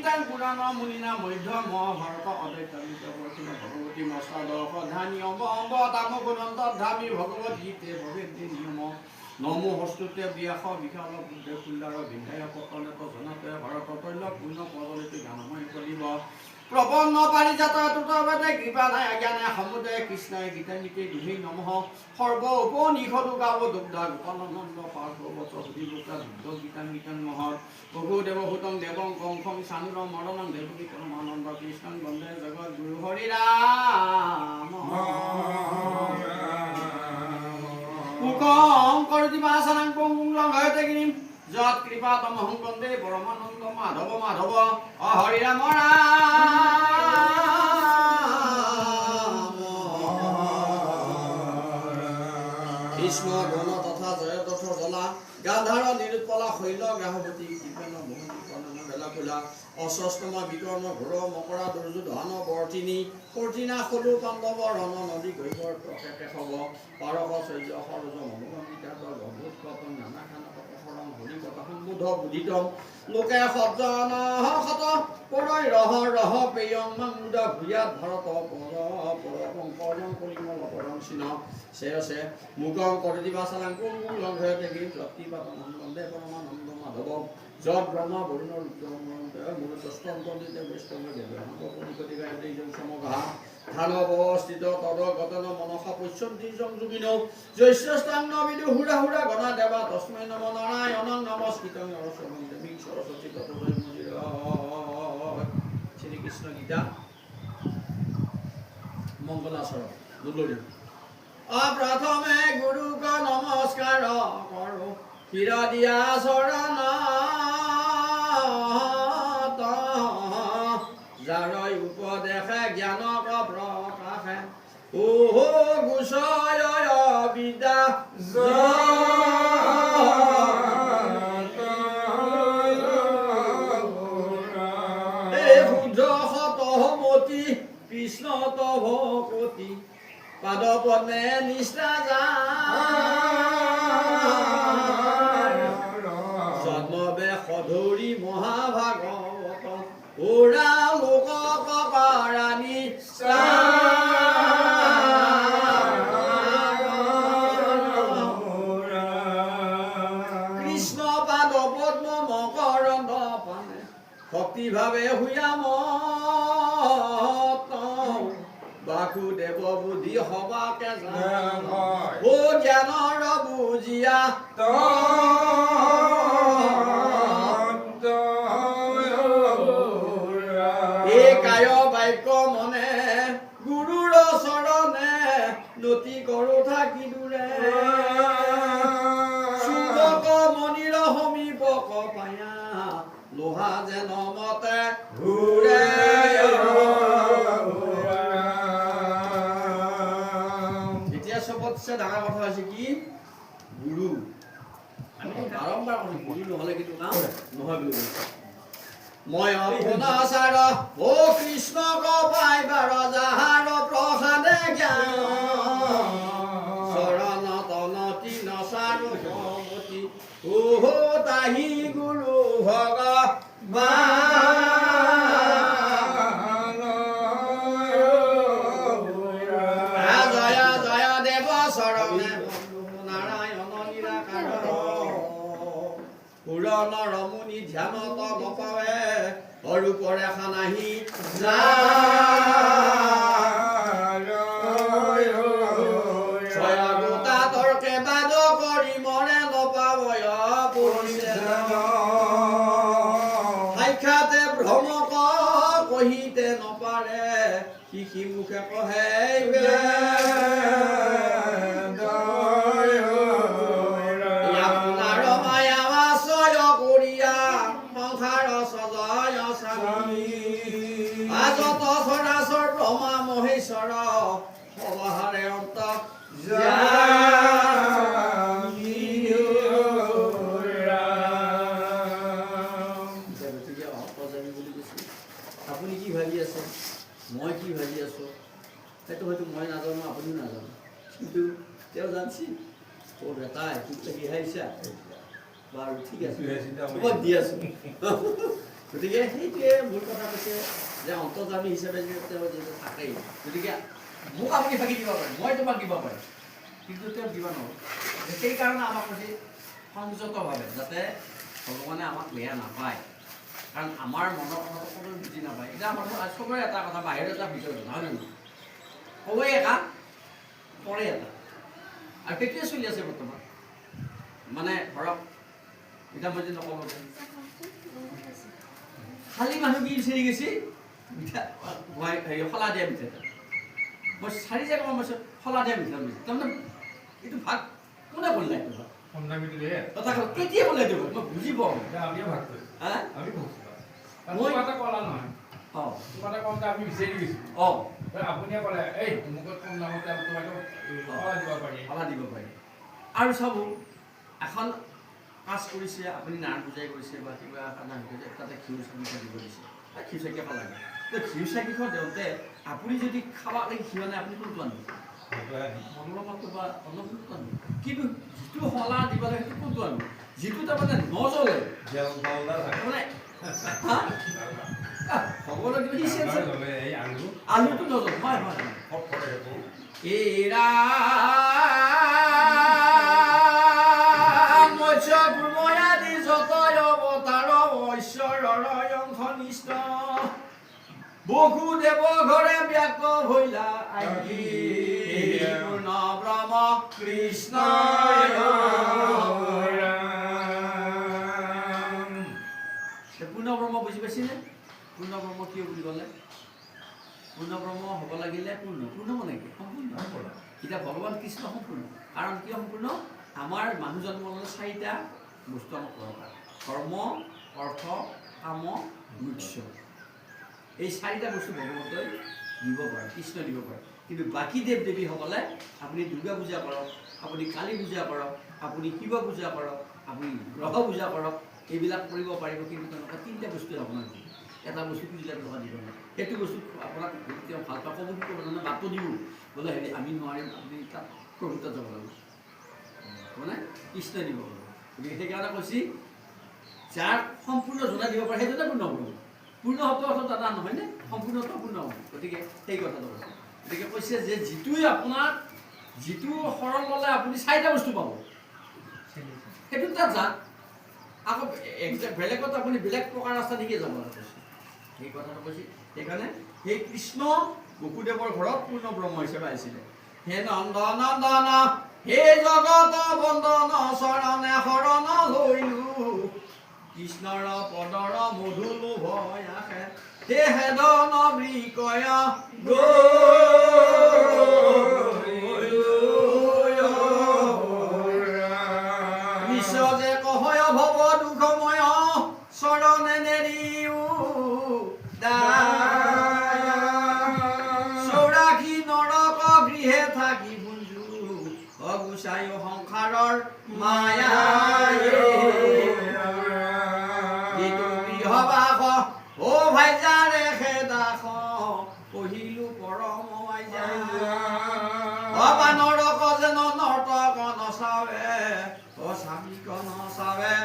গীতাং পুৰাণ মুনিনা মধ্য মহাভাৰত অদ্বৈতামিত বৰ্ষিণ ভগৱতী মস্তাদশ ধানী অম্ব অম্ব তাম গুণন্ত ধামী ভগৱত গীতে ভৱেদ্য নিয়ম নমো হস্তুতে ব্যাস বিশাল বুদ্ধে কুণ্ডাৰ বিন্ধায় পতনেত জনতে ভাৰত তৈল পূৰ্ণ পদলিত গানময় কৰিব প্ৰপন্ন পাৰিজাত তুতবতে কৃপা নাই জ্ঞানে সমুদয় কৃষ্ণই গীতানিকে দুহি নমঃ সৰ্ব উপনিষদু গাব দুগ্ধা গোপালানন্দ পাৰ্বত সুধিলোকা দুগ্ধ গীতাং নহৰ বহুদেৱ ভূতং দেৱং কংসং চানুৰ মৰণং দেৱকী পৰমানন্দ কৃষ্ণং বন্দে জগৎ গুৰু হৰি ৰাম মুখং কৰতি বাসনাং পঙ্গুং লংঘয়তে গিৰিম যৎ কৃপা তমহং বন্দে পৰমানন্দ মাধৱ মাধৱ হৰি ৰাম কৃষ্ণ ধন তথা জয় তথ জলা গান্ধাৰ নিৰুৎপলা শৈল গ্ৰাহৱতী কৃপণ বহুতি কনন বেলা ফুলা অস্বস্তমা বিকৰ্ণ ঘোৰ মকৰা দুৰ্যোধন বৰ্তিনী কৰ্তিনা সলু পাণ্ডৱ ৰণ নদী গৈবৰ প্ৰকেতে হব পাৰস চৈৰ্য সৰজ মনোগমিতা গভূত কতন নানা খানক শৰণ হৰি কত সম্বুধ বুধিতম লোকে সজ্জন শত পৰৈ ৰহ ৰহ পেয়ং মুদ ভূয়াত ভাৰত পৰপং পৰম পৰিমল পৰম চিন শেষে মুখং কৰি বাসালাং পঙ্গুং লংঘয়তে গিৰিম যৎ বন্দে পৰমানন্দ মাধৱ যৎ ব্ৰহ্মা বৰুণ ৰুদ্ৰ মূলতস্তন্তন্দিতে বৈষ্ণৱ দেৱং সমগা ধানৱস্থিত তদ গতন মনসা পশ্যন্তি যোগিন জৈষ্ঠস্তাং বিদু হুৰা হুৰা গণা দেৱা তস্मै নম নাৰায়ণং নমস্কৃতং নৰসংং দেৱীং সৰস্বতী ততোদয় মন্দিৰ শ্ৰীকৃষ্ণ গীতা মংগলাচৰণ দুলৰি প্ৰথমে গুৰুক নমস্কাৰ কৰো শিৰ দিয়া চৰণ যাৰৈ উপদেশে জ্ঞানক প্ৰকাশে গোচয় বিদ্যা শুদ্ধ সতমতি কৃষ্ণ তভকতি পাদ পদ্মে নিষ্ঠা জন্মবে সধৰি মহাভাগৱত ওৰা লোকক কৰাণী কৃষ্ণ পাদ পদ্ম মকৰন্দ পানে ভক্তিভাৱে হুয়াম বাসুদেৱ বুদ্ধি সবাকে ও জ্ঞানৰ বুজিয়া এই কায় বাক্য মনে গুৰুৰ চৰণে নতি কৰো থাকি দূৰে চুম্বক মণিৰ সমীপক পায়া লোহা যেন মতে ঘূৰে চবতছে ডাঙৰ কথা হৈছে কি গুৰু আমি বাৰম্বাৰ কৈছো গুৰু নহলে কিন্তু কাম নহয় বুলি কৈছো মই অপনাচাৰ ও কৃষ্ণক পাইবাৰ যাহাৰ প্ৰসাদে জ্ঞান চৰণ তনতি নচাৰো সমতি ওহো তাহি গুৰু ৰমণী ধ্যানত নপাৱে অৰূপৰে খানাহি ছয়গোটা তৰ্কে বাদ কৰি মৰে নপাৱয় সাক্ষাতে ভ্ৰমক কহিতে নপাৰে শিশি মুখে কহে মহেশ্বৰ সবাহাৰে অন্ত আপুনি কি ভাবি আছে মই কি ভাবি আছো সেইটো হয়তো মই নাজানো আপুনি নাজানো কিন্তু তেওঁ জানছি তোৰ বেটাই তোক ৰিহাইছা বাৰু ঠিক আছে দি আছো গতিকে সেইটোৱে মূল কথা কৈছে যে অন্তৰ্যামী হিচাপে তেওঁ যিহেতু থাকেই, গতিকে মোক আপুনি ফাঁকি দিব পাৰে, মই তোমাক দিব পাৰিম, কিন্তু তেওঁ দিব নোৱাৰোঁ। সেইকাৰণে আমাক কৈছে সংযতভাৱে, যাতে ভগৱানে আমাক বেয়া নাপায়, কাৰণ আমাৰ মনৰ কথা সকলোৱে বুজি নাপায়। এতিয়া আমাৰ চবৰে এটা কথা, বাহিৰত এটা ভিতৰত নহয় জানো, সবেই এটা কৰে এটা, আৰু সেইটোৱে চলি আছে বৰ্তমান। মানে ধৰক এতিয়া মই যদি নকওঁ খালী মানুহ কি বিচাৰি গৈছে মিঠা হেৰি শলা দিয়া মিঠা, মই 4 জেগা মই শলা দিয়া মিঠা বুজি, তাৰমানে এইটো ভাগ কোনে বনালে? এইটো ভাগ কথা কেতিয়া বনালে? এইটো মই বুজি পাওঁ। আৰু চাব এখন কাজ কৰিছে আপুনি, নাৰায়ণ পূজাই কৰিছে বা কিবা খানা কৰিছে, তাতে ঘিউ চাকি দিব দিছে, ঘিউ চাকি খাব লাগে। ঘিউ চাকিখন দিওঁতে আপুনি যদি খাব লাগে ঘিউ নাই, আপুনি কোনটো আনিব? মনোৰমাটো বা অন্নটো আনিব, কিন্তু যিটো শলা দিব লাগে সেইটো কোনটো আনিব? যিটো তাৰমানে নজ্বলে, তাৰমানে ভগৱানৰ কিবা দিছে আলুটো নজ্বলে। হয় হয় এৰা বহুদেৱ ঘৰে ব্যাক ভৈলা আহি পূৰ্ণ ব্ৰহ্ম কৃষ্ণ। পূৰ্ণ ব্ৰহ্ম বুজি পাইছেনে? পূৰ্ণ ব্ৰহ্ম কিয় বুলি ক'লে? পূৰ্ণ ব্ৰহ্ম হ'ব লাগিলে পূৰ্ণ মানে কি? সম্পূৰ্ণ। এতিয়া ভগৱান কৃষ্ণ সম্পূৰ্ণ, কাৰণ কিয় সম্পূৰ্ণ? আমাৰ মানুহ জন্ম ল'লে 4টা বস্তু আমাক দৰকাৰ, ধৰ্ম, অৰ্থ, কাম, মোক্ষ। এই 4টা বস্তু ভগৱন্তই দিব পাৰে, কৃষ্ণ দিব পাৰে। কিন্তু বাকী দেৱ দেৱীসকলে, আপুনি দুৰ্গা পূজা কৰক, আপুনি কালী পূজা কৰক, আপুনি শিৱ পূজা কৰক, আপুনি গ্ৰহ পূজা কৰক, এইবিলাক কৰিব পাৰিব, কিন্তু তেনেকুৱা 3টা বস্তুৱে আপোনাক দিব। এটা বস্তু খুজিলে টকা দিব নোৱাৰে, সেইটো বস্তু আপোনাক তেওঁ ভাল পাব বুলি ক'ব জানে, বাটটো দিব বোলে হেৰি আমি নোৱাৰিম, আপুনি তাত প্ৰভু তাত যাব লাগিব, মানে কৃষ্ণই দিব লাগিব। গতিকে সেইকাৰণে কৈছে যাৰ সম্পূৰ্ণ জনাই দিব পাৰে সেইজনে পূৰ্ণ হ'ব। পূৰ্ণ শব্দ অৰ্থ দাদা নহয়নে? সম্পূৰ্ণত্ব পূৰ্ণ হ'ব। গতিকে সেই কথাটো কৈছে। গতিকে কৈছে যে যিটোৱে আপোনাক, যিটো শৰণ ল'লে আপুনি 4টা বস্তু পাব, সেইটো তাত যাক আকৌ বেলেগত আপুনি বেলেগ প্ৰকাৰ ৰাস্তা দিকে যাব লাগে, সেই কথাটো কৈছে। সেইকাৰণে সেই কৃষ্ণ বসুদেৱৰ ঘৰত পূৰ্ণ ব্ৰহ্ম হিচাপে আহিছিলে। হে নন্দনন্দন হে জগত বন্দন চৰণে শৰণ লৈলো, কৃষ্ণৰ পদৰ মধু লোভয় আহে, হে হেদন বৃকয় বিশ্ব যে কহয় ভৱ দুখময় চৰণে নেৰিও চৌৰাশী নৰক গৃহে থাকি বুঞ্জু অগুচাই সংসাৰৰ মায়া ও ভাইজাৰে খেদাস পহিলো পৰম নৰক যেন নৰ্তক নচাৱে অ স্বামীক নচাৱে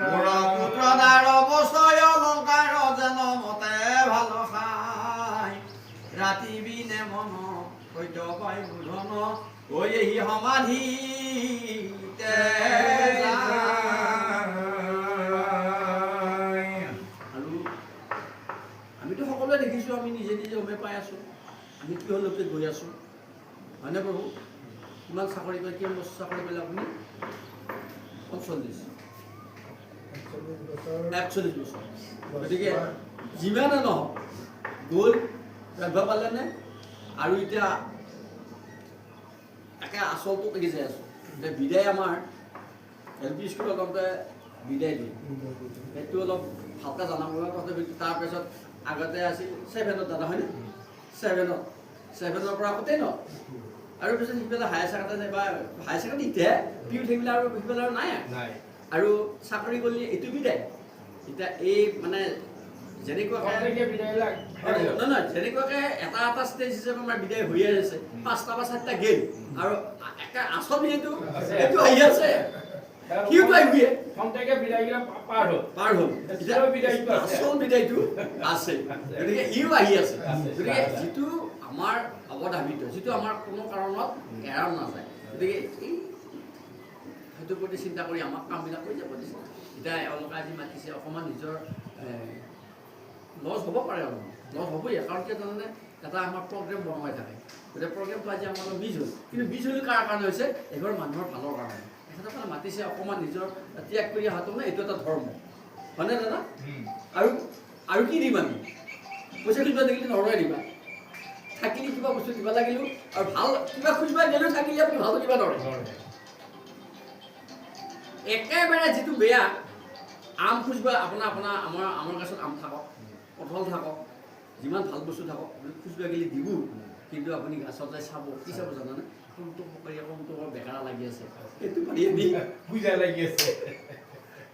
মোৰ পুত্ৰ দাৰ বছয় অলংকাৰ যেন মতে ভাল খাই ৰাতি বিনে মন সত্য পাই বুধন ঐ এহি সমাধি আমিতো সকলোৱে দেখিছো, আমি নিজে নিজে গমে পাই আছো আমি কিহলৈকে গৈ আছো, হয়নে প্ৰভু? কিমান চাকৰি কৰে, কিমান বছৰ চাকৰি কৰিলে আপুনি? 41 বছৰ। গতিকে যিমানে নহওক গ'ল, ৰাখিব পালেনে? আৰু এতিয়া একে আচলটো লাগি যাই আছো যে বিদায় আমাৰ LP স্কুলত অলপতে বিদায় দিয়ে, সেইটো অলপ ভালকৈ জনাব কথা। তাৰপিছত আগতে আছিল 7ত দাদা, হয়নে? 7ৰ পৰা আকৌ 10ত, আৰু পিছত সিফালে হায়াৰ ছেকেণ্ডাৰী বা হায়াৰ ছেকেণ্ডাৰী এতিয়া পিউ থাকিলে আৰু সিফালে আৰু নাই, আৰু চাকৰি কৰিলে এইটো বিদায়। এতিয়া এই মানে যেনেকুৱাকৈ নহয় যেনেকুৱাকৈ এটা ষ্টেজ হিচাপে আমাৰ বিদায় হৈয়ে আছে 5টা বা 4টা গেল আৰু একে আচল এইটো আহি আছে সিওতো আহিবি পাৰ হ'ল আচল বিদায়টো আছে গতিকে ইও আহি আছে গতিকে যিটো আমাৰ অৱধাবিত যিটো আমাৰ কোনো কাৰণত এৰা নাযায় গতিকে এই সেইটোৰ প্ৰতি চিন্তা কৰি আমাক কামবিলাক কৰি যাব দিছে এতিয়া এওঁলোকে আজি মাতিছে অকণমান নিজৰ লছ হ'ব পাৰে অলপমান লছ হ'বই কাৰণ কিয় জানেনে এটা আমাৰ প্ৰগ্ৰেম বনোৱাই থাকে গতিকে প্ৰগ্ৰেমটো আজি আমাৰ মিছ হ'ল কিন্তু মিছ হ'লে কাৰ কাৰণে হৈছে এঘৰ মানুহৰ ভালৰ কাৰণে এখেতসকলে মাতিছে অকণমান নিজৰ ত্যাগ কৰি অহাটো মানে এইটো এটা ধৰ্ম হয়নে দাদা আৰু কি দিম আমি পইচা খুজিব লাগিলে নৰৱে দিবা থাকিলে কিবা বস্তু দিব লাগিলেও আৰু ভাল কিবা খুজিব গ'লেও থাকিলে আপুনি ভাল কিবা নৰে একেবাৰে যিটো বেয়া আম খুজিব আমাৰ গছত আম থাকক কঁঠাল থাকক যিমান ভাল বস্তু থাকক আপুনি খুজিব গ'লে দিব কিন্তু আপুনি গাছতে চাব কি চাব জানানে কোনটো পকাৰীয়া কোনটো বেকাৰা লাগি আছে সেইটো বুজা লাগি আছে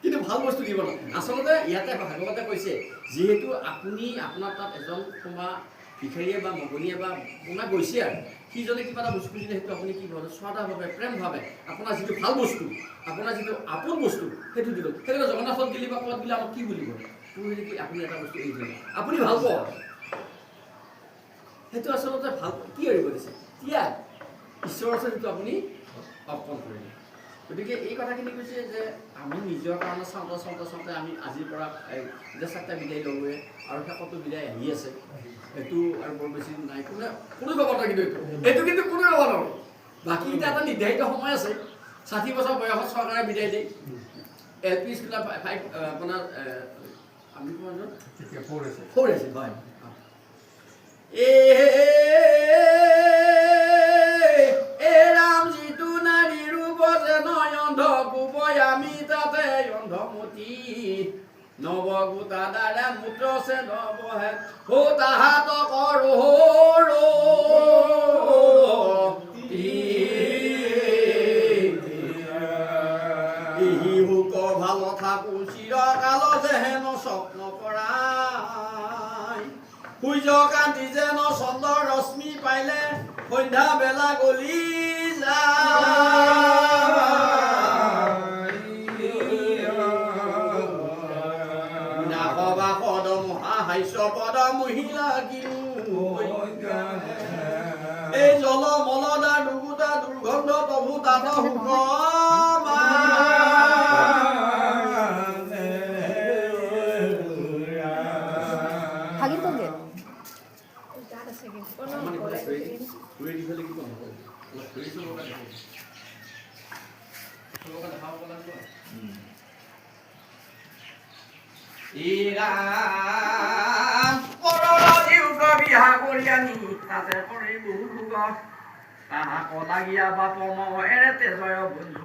কিন্তু ভাল বস্তু দিব না আচলতে ইয়াতে ভাগৱতে কৈছে যিহেতু আপুনি আপোনাৰ তাত এজন কোনোবা ভিখাৰীয়ে বা মগনীয়ে বা কোনোবা গৈছে আৰু সিজনে কিবা এটা বস্তু খুজিলে সেইটো আপুনি কি ভাবে শ্ৰদ্ধাভাৱে প্ৰেমভাৱে আপোনাৰ যিটো ভাল বস্তু আপোনাৰ যিটো আপোন বস্তু সেইটো দিব সেইকাৰণে জগন্নাথত গ'লে বা ক'ৰবাত গ'লে আমাক কি বুলি কয় পুহিলে কি আপুনি এটা বস্তু এৰি দিলে আপুনি ভাল পাব সেইটো আচলতে ভাল কি এৰিব দিছে ত্যাগ ঈশ্বৰৰ ওচৰত যিটো আপুনি অৰ্পণ কৰিলে গতিকে এই কথাখিনি কৈছে যে আমি নিজৰ কাৰণে চাওঁতে আমি আজিৰ পৰা এতিয়া 4টা বিদায় ল'লোৱে আৰু শেষতো বিদায় আহি আছে এইটো আৰু বৰ বেছি নাই কোনো ক'ব নোৱাৰে কিন্তু এইটো কিন্তু কোনো ক'ব নোৱাৰে বাকীকেইটা এটা নিৰ্ধাৰিত সময় আছে 60 বছৰ বয়সত চৰকাৰে বিদায় দিয়ে LP স্কুলত আপোনাৰ আমি কিমানজন 4 আছে হয় ৰাম যিটো নাৰী ৰূপ যেন অন্ধ কোবই আমি তাতে অন্ধমতি নৱগোটা দ্বাৰা মূত্ৰ আছে নৱহে হো তাহাত কৰো হুক ভাল থাকো চিৰকাল যেন স্বপ্ন কৰা সূৰ্য কান্তি যেন চন্দ্ৰ ৰশ্মি পাইলে সন্ধ্যা বেলা গলি পদ মহিলা এই জল মলদা দুগুটা দুৰ্গন্ধ প্ৰভু তাত সুখ বিহা কৰি আনি তাতে কৰি বহু তাহাক লাগি বাপ এৰে তেজয় বন্ধু